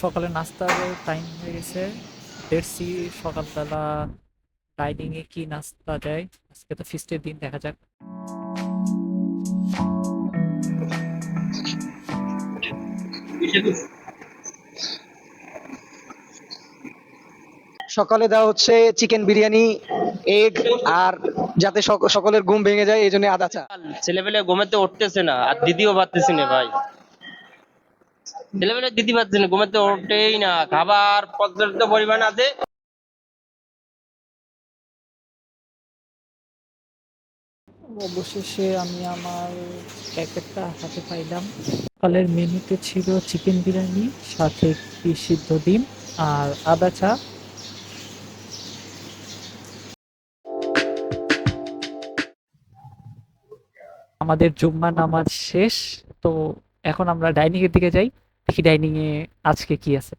সকালে নাস্তার টাইম হয়ে গেছে। দেখছি সকালবেলা ডাইনিং এ কি নাস্তা দেয়। আজকে তো ফিস্টের দিন, দেখা যাক। সকালে দেওয়া হচ্ছে চিকেন বিরিয়ানি, এগ, আর যাতে সকলের ঘুম ভেঙে যায় এই জন্য আদা চা। ছেলেপেলে ঘুমাতে উঠতেছে না, আর দিদিও পারতেছি না ভাই। ছেলেপেলে দিদি পাচ্ছে না, ঘুমাতে ওঠেই না। খাবার পর্যাপ্ত পরিমাণ আছে। অবশেষে আমি আমার প্যাকেটটা হাতে পাইলাম। সকালের মেনুতে ছিল চিকেন বিরিয়ানি, সাথে একটি সিদ্ধ ডিম আর আদা চা। আমাদের জুম্মা নামাজ শেষ। তো এখন আমরা ডাইনিং এর দিকে যাই, দেখি ডাইনিং এ আজকে কি আছে।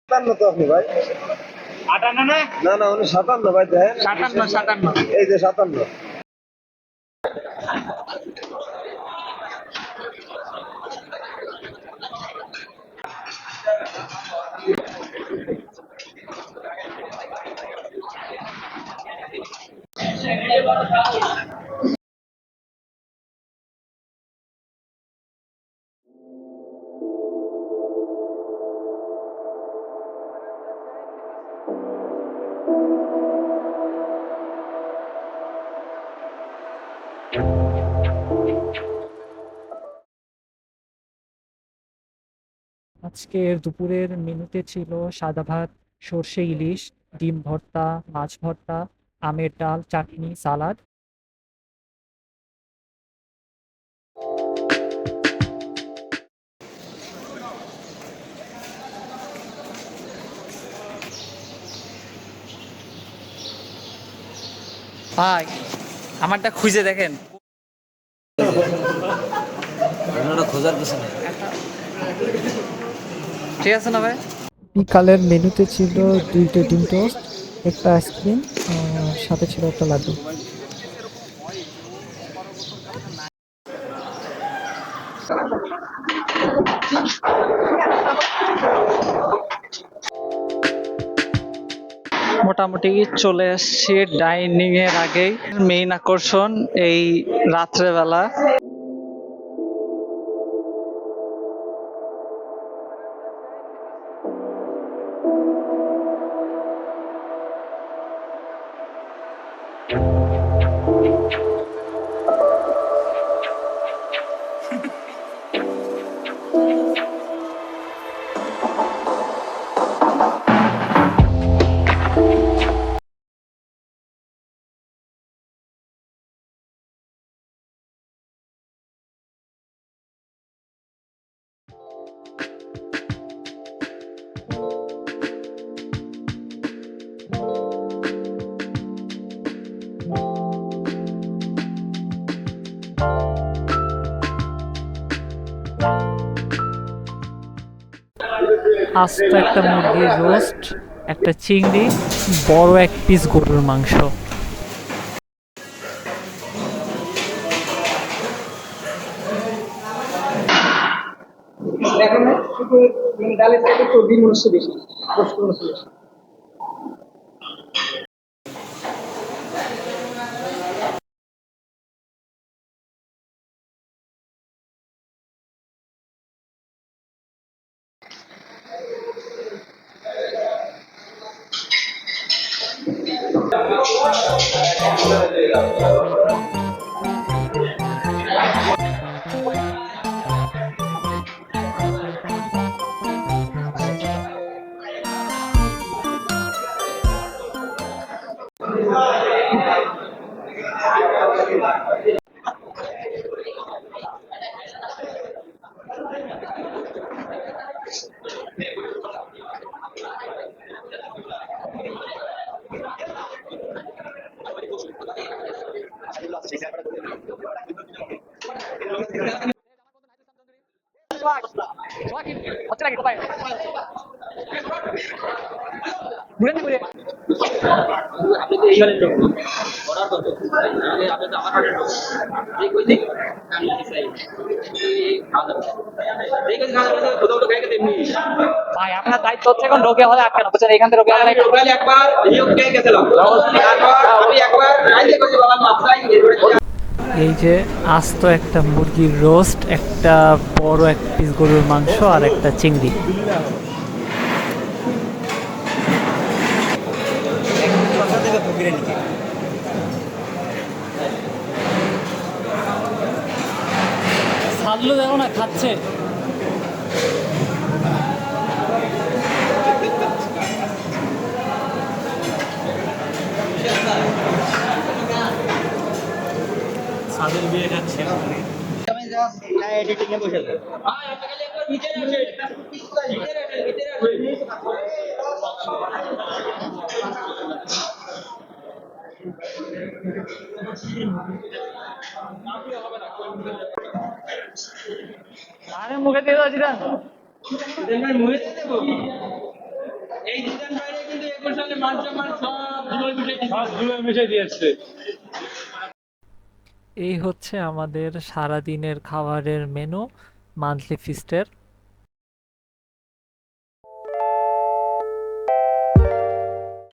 সাতান্ন তো আপনি ভাই, 58 না? না না উনি 57 ভাই, দেখেন 57 57 এই যে 57। আজকের দুপুরের মেনুতে ছিল সাদা ভাত, সর্ষে ইলিশ, ডিম ভর্তা, মাছ ভর্তা, আমের ডাল, চাটনি, সালাদ। ভাই আমারটা খুঁজে দেখেন। খোঁজার কিছু নেই। ঠিক আছে না ভাই? বিকালের মেনুতে ছিল 2টা ডিম টোস্ট, একটা আইসক্রিম, সাথে ছিল একটা লাড্ডু। মোটামুটি চলে এসেছি ডাইনিং এর আগেই। মেইন আকর্ষণ এই রাত্রেবেলা। আস্ত একটা মুরগির রোস্ট, একটা চিংড়ি, বড় এক পিস গরুর মাংস। এখন শুধু ডালের থেকে চর্বি মনে হচ্ছে বেশি, কষ্ট মনে হচ্ছে বেশি। ভাই আপনার দায়িত্ব হচ্ছে এখন ঢোকে হলে আটকানো, বুঝছেন? এখান থেকে ঢোকে হলে এই যে আস্ত একটা মুরগির রোস্ট, একটা বড় এক পিস গরুর মাংস আর একটা চিংড়ি। সাদলু দেখো না খাচ্ছে। আরে মুখে দিয়ে দাও জিদান। এই হচ্ছে আমাদের সারাদিনের খাবারের মেনু মান্থলি ফিস্টের।